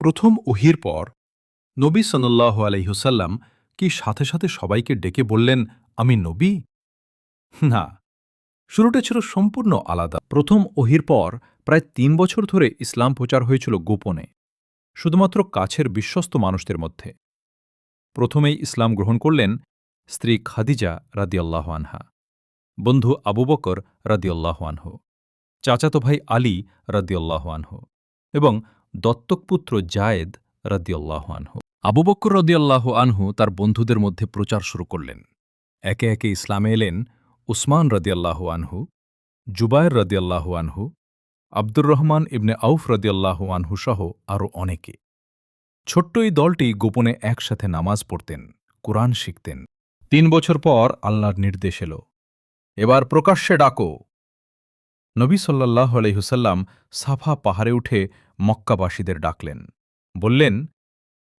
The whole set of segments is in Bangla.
প্রথম ওহির পর নবী সাল্লাল্লাহু আলাইহি ওয়াসাল্লাম কি সাথে সাথে সবাইকে ডেকে বললেন, আমি নবী? না, শুরুটা ছিল সম্পূর্ণ আলাদা। প্রথম ওহির পর প্রায় ৩ বছর ধরে ইসলাম প্রচার হয়েছিল গোপনে, শুধুমাত্র কাছের বিশ্বস্ত মানুষদের মধ্যে। প্রথমেই ইসলাম গ্রহণ করলেন স্ত্রী খাদিজা রাদিয়াল্লাহু আনহা, বন্ধু আবু বকর রাদিয়াল্লাহু আনহু, চাচাতো ভাই আলী রাদিয়াল্লাহু আনহু এবং দত্তক পুত্র জায়েদ রাদিয়াল্লাহু আনহু। আবু বকর রাদিয়াল্লাহু আনহু তার বন্ধুদের মধ্যে প্রচার শুরু করলেন। একে একে ইসলামে এলেন উসমান রাদিয়াল্লাহু আনহু, জুবায়ের রাদিয়াল্লাহু আনহু, আব্দুর রহমান ইবনে আউফ রাদিয়াল্লাহু আনহু সহ আরও অনেকে। ছোট্ট এই দলটি গোপনে একসাথে নামাজ পড়তেন, কোরআন শিখতেন। ৩ বছর পর আল্লাহর নির্দেশ এল, এবার প্রকাশ্যে ডাকো। নবী সাল্লাল্লাহু আলাইহি ওয়াসাল্লাম সাফা পাহাড়ে উঠে মক্কাবাসীদের ডাকলেন। বললেন,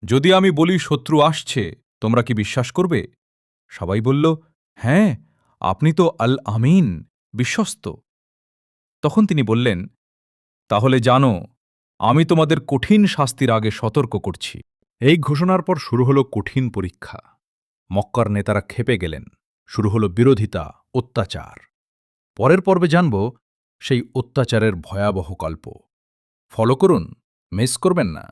যদি আমি বলি শত্রু আসছে, তোমরা কি বিশ্বাস করবে? সবাই বলল, হ্যাঁ, আপনি তো আল আমিন, বিশ্বস্ত। তখন তিনি বললেন, তাহলে জানো, আমি তোমাদের কঠিন শাস্তির আগে সতর্ক করছি। এই ঘোষণার পর শুরু হল কঠিন পরীক্ষা। মক্কার নেতারা ক্ষেপে গেলেন, শুরু হল বিরোধিতা, অত্যাচার। পরের পর্বে জানব সেই অত্যাচারের ভয়াবহ গল্প। ফলো করুন, মিস করবেন না।